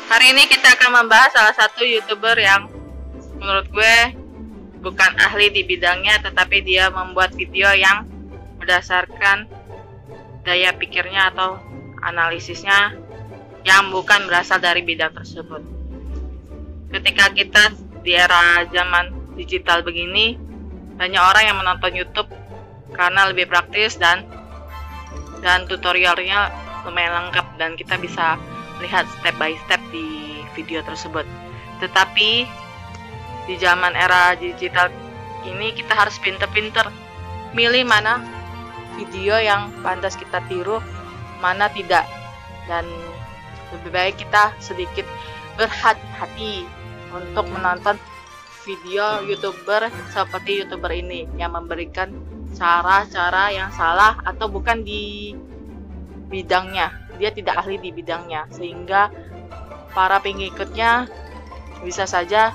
Hari ini kita akan membahas salah satu YouTuber yang menurut gue bukan ahli di bidangnya, tetapi dia membuat video yang berdasarkan daya pikirnya atau analisisnya yang bukan berasal dari bidang tersebut. Ketika kita di era zaman digital begini, banyak orang yang menonton YouTube karena lebih praktis dan tutorialnya lumayan lengkap dan kita bisa lihat step by step di video tersebut. Tetapi di zaman era digital ini kita harus pinter-pinter milih mana video yang pantas kita tiru, mana tidak, dan lebih baik kita sedikit berhati-hati untuk menonton video YouTuber seperti YouTuber ini yang memberikan cara-cara yang salah atau bukan di bidangnya. Dia tidak ahli di bidangnya, sehingga para pengikutnya bisa saja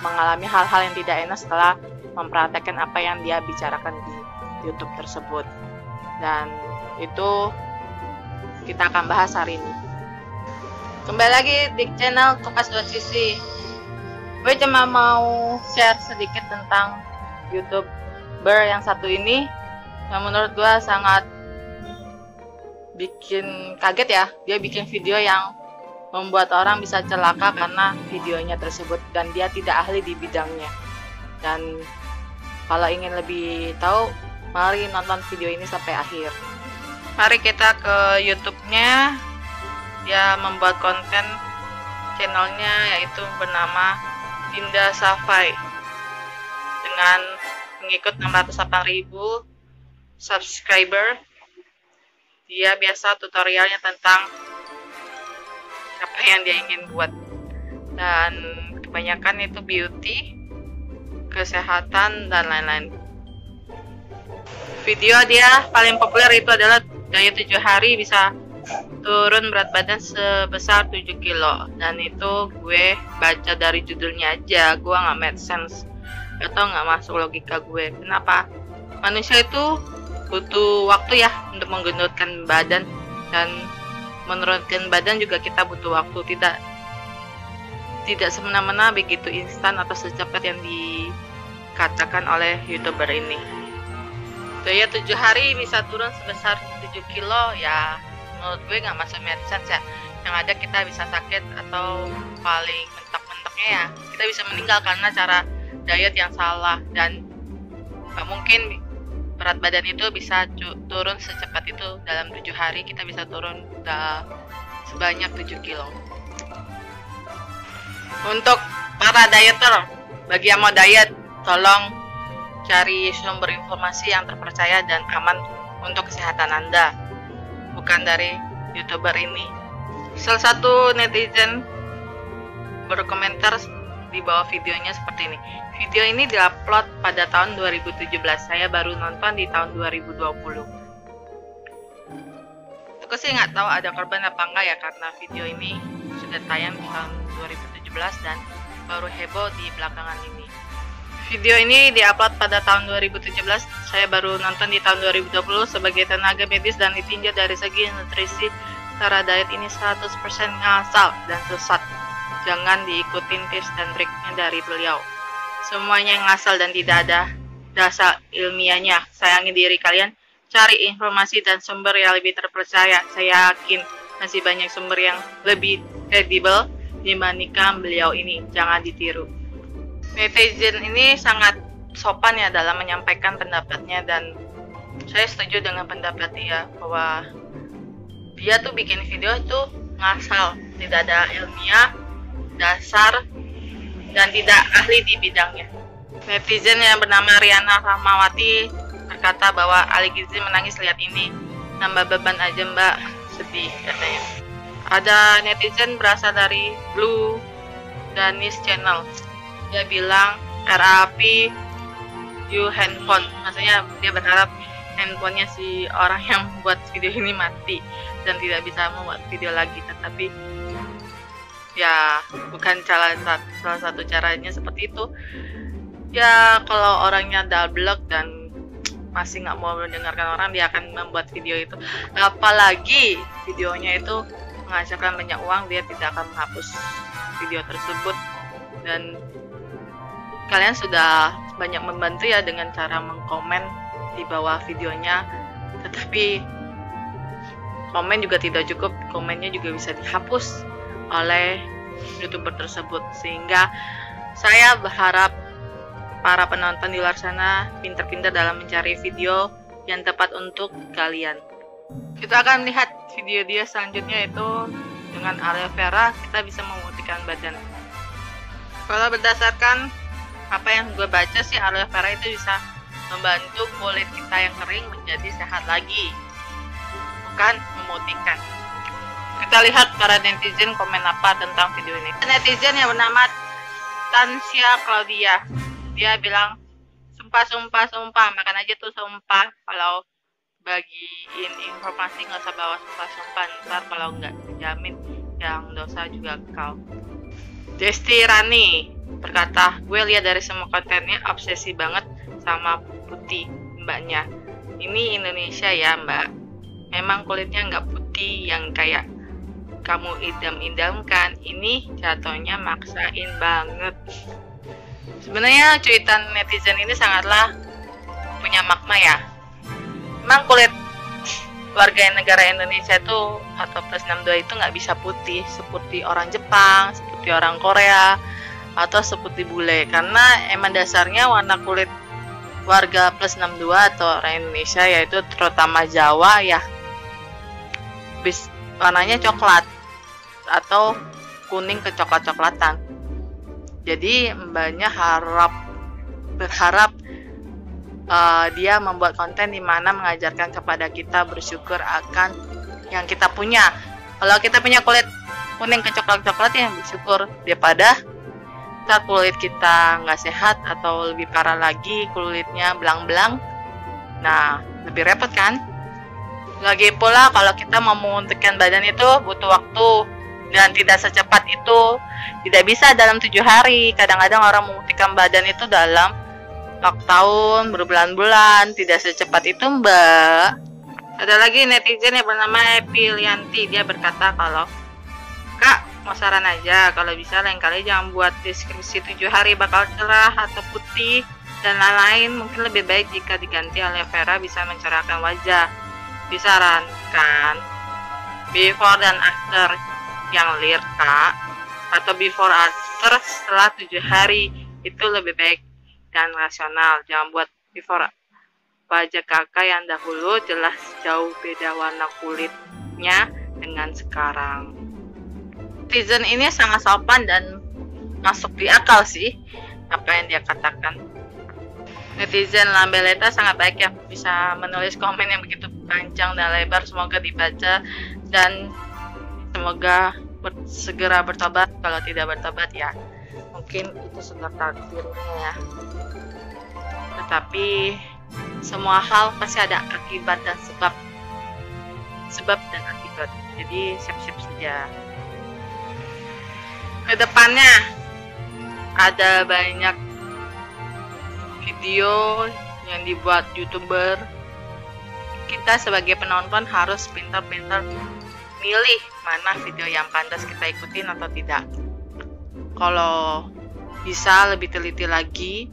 mengalami hal-hal yang tidak enak setelah mempraktekkan apa yang dia bicarakan di YouTube tersebut. Dan itu kita akan bahas hari ini. Kembali lagi di channel Kupas Dua Sisi. Gue cuma mau share sedikit tentang YouTuber yang satu ini yang menurut gue sangat bikin kaget ya. Dia bikin video yang membuat orang bisa celaka karena videonya tersebut dan dia tidak ahli di bidangnya. Dan kalau ingin lebih tahu, mari nonton video ini sampai akhir. Mari kita ke YouTube-nya. Dia membuat konten channelnya yaitu bernama Dinda Safai dengan pengikut 608.000 subscriber. Dia biasa tutorialnya tentang apa yang dia ingin buat, dan kebanyakan itu beauty, kesehatan, dan lain-lain. Video dia paling populer itu adalah diet 7 hari bisa turun berat badan sebesar 7 kilo, dan itu gue baca dari judulnya aja, gue nggak make sense atau nggak masuk logika gue. Kenapa manusia itu butuh waktu ya untuk menggendutkan badan, dan menurunkan badan juga kita butuh waktu. Tidak semena-mena begitu instan atau secepat yang dikatakan oleh YouTuber ini. Diet 7 hari bisa turun sebesar 7 kilo ya menurut gue nggak masuk medicine ya. Yang ada kita bisa sakit, atau paling mentok-mentoknya ya kita bisa meninggal karena cara diet yang salah. Dan nggak mungkin berat badan itu bisa turun secepat itu. Dalam 7 hari kita bisa turun sebanyak 7 kilo. Untuk para dieter, bagi yang mau diet, tolong cari sumber informasi yang terpercaya dan aman untuk kesehatan Anda, bukan dari YouTuber ini. Salah satu netizen berkomentar di bawah videonya seperti ini. Video ini diupload pada tahun 2017. Saya baru nonton di tahun 2020. Aku sih nggak tahu ada korban apa enggak ya, karena video ini sudah tayang di tahun 2017 dan baru heboh di belakangan ini. Video ini diupload pada tahun 2017. Saya baru nonton di tahun 2020. Sebagai tenaga medis dan ditinjau dari segi nutrisi, cara diet ini 100% ngasal dan sesat. Jangan diikutin tips dan triknya dari beliau. Semuanya ngasal dan tidak ada dasar ilmiahnya. Sayangi diri kalian, cari informasi dan sumber yang lebih terpercaya. Saya yakin masih banyak sumber yang lebih kredibel dibandingkan beliau ini. Jangan ditiru. Netizen ini sangat sopan ya dalam menyampaikan pendapatnya, dan saya setuju dengan pendapat dia bahwa dia tuh bikin video tuh ngasal, tidak ada ilmiah, dasar, dan tidak ahli di bidangnya. Netizen yang bernama Riana Rahmawati berkata bahwa Ali Gizi menangis lihat ini, nambah beban aja mbak, sedih katanya. Ada netizen berasal dari Blue Danis Channel. Dia bilang RAP you handphone, maksudnya dia berharap handphonenya si orang yang buat video ini mati dan tidak bisa membuat video lagi. Tetapi ya bukan salah satu caranya seperti itu ya. Kalau orangnya double dan masih nggak mau mendengarkan orang, dia akan membuat video itu. Apalagi videonya itu menghasilkan banyak uang, dia tidak akan menghapus video tersebut. Dan kalian sudah banyak membantu ya dengan cara mengkomen di bawah videonya, tetapi komen juga tidak cukup, komennya juga bisa dihapus oleh YouTuber tersebut. Sehingga saya berharap para penonton di luar sana pintar-pintar dalam mencari video yang tepat untuk kalian. Kita akan lihat video dia selanjutnya, itu dengan aloe vera kita bisa memutihkan badan. Kalau berdasarkan apa yang gue baca sih, aloe vera itu bisa membantu kulit kita yang kering menjadi sehat lagi, bukan memutihkan. Kita lihat para netizen komen apa tentang video ini. Netizen yang bernama Tansia Claudia, dia bilang sumpah, makan aja tuh sumpah. Kalau bagiin informasi nggak usah bawa sumpah, ntar kalau nggak dijamin yang dosa juga kau. Desti Rani berkata, gue lihat dari semua kontennya obsesi banget sama putih mbaknya. Ini Indonesia ya mbak, memang kulitnya nggak putih yang kayak kamu idam-idamkan, ini jatuhnya maksain banget. Sebenarnya cuitan netizen ini sangatlah punya makna ya. Memang kulit warga negara Indonesia itu atau plus 62 itu nggak bisa putih seperti orang Jepang, seperti orang Korea, atau seperti bule, karena emang dasarnya warna kulit warga plus 62 atau orang Indonesia, yaitu terutama Jawa ya, warnanya coklat atau kuning ke coklat-coklatan. Jadi mbaknya berharap dia membuat konten di mana mengajarkan kepada kita bersyukur akan yang kita punya. Kalau kita punya kulit kuning ke coklat-coklat, ya bersyukur, daripada kita kulit kita nggak sehat atau lebih parah lagi kulitnya belang-belang. Nah, lebih repot kan? Lagi pula kalau kita mau memutihkan badan itu butuh waktu dan tidak secepat itu. Tidak bisa dalam 7 hari. Kadang-kadang orang memutihkan badan itu dalam tahun, berbulan-bulan, tidak secepat itu mbak. Ada lagi netizen yang bernama Epilianti, dia berkata kalau, kak mau saran aja, kalau bisa lain kali jangan buat deskripsi 7 hari bakal cerah atau putih dan lain-lain. Mungkin lebih baik jika diganti aloe vera bisa mencerahkan wajah. Disarankan before dan after yang clear kak, atau before after setelah 7 hari, itu lebih baik dan rasional. Jangan buat before wajah kakak yang dahulu jelas jauh beda warna kulitnya dengan sekarang. Netizen ini sangat sopan dan masuk di akal sih apa yang dia katakan. Netizen Lambeleta sangat baik ya, bisa menulis komen yang begitu panjang dan lebar. Semoga dibaca dan semoga segera bertobat. Kalau tidak bertobat ya mungkin itu sudah takdirnya ya. Tetapi semua hal pasti ada akibat dan sebab dan akibat. Jadi siap-siap saja. Kedepannya ada banyak video yang dibuat YouTuber. Kita sebagai penonton harus pintar-pintar milih mana video yang pantas kita ikutin atau tidak. Kalau bisa lebih teliti lagi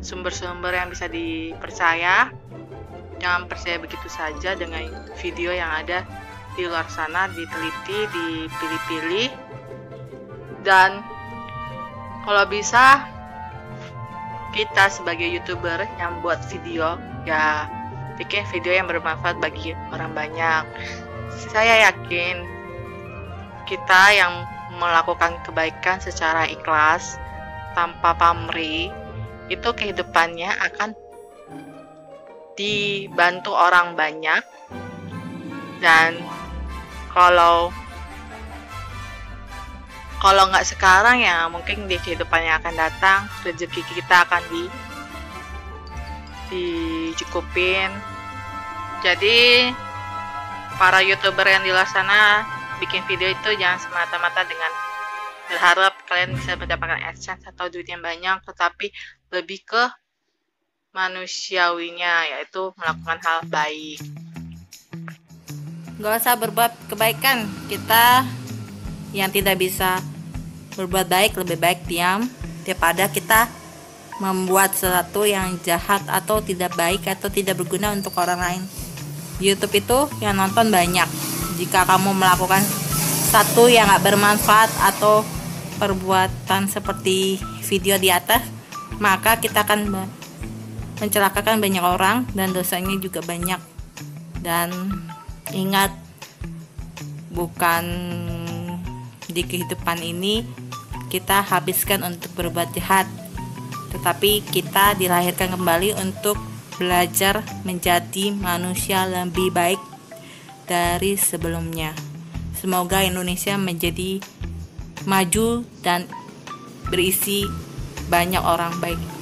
sumber-sumber yang bisa dipercaya. Jangan percaya begitu saja dengan video yang ada di luar sana, diteliti, dipilih-pilih. Dan kalau bisa kita sebagai YouTuber yang buat video ya bikin video yang bermanfaat bagi orang banyak. Saya yakin kita yang melakukan kebaikan secara ikhlas tanpa pamrih, itu kehidupannya akan dibantu orang banyak. Dan kalau nggak sekarang ya mungkin di kehidupan yang akan datang rezeki kita akan dicukupin. Jadi para YouTuber yang di luar sana bikin video itu jangan semata-mata dengan berharap kalian bisa mendapatkan AdSense atau duit yang banyak, tetapi lebih ke manusiawinya, yaitu melakukan hal baik. Gak usah berbuat kebaikan. Kita yang tidak bisa berbuat baik lebih baik diam daripada kita membuat sesuatu yang jahat atau tidak baik atau tidak berguna untuk orang lain. YouTube itu yang nonton banyak. Jika kamu melakukan satu yang gak bermanfaat atau perbuatan seperti video di atas, maka kita akan mencelakakan banyak orang dan dosanya juga banyak. Dan ingat, bukan di kehidupan ini kita habiskan untuk berbuat jahat, tetapi kita dilahirkan kembali untuk belajar menjadi manusia lebih baik dari sebelumnya. Semoga Indonesia menjadi maju dan berisi banyak orang baik.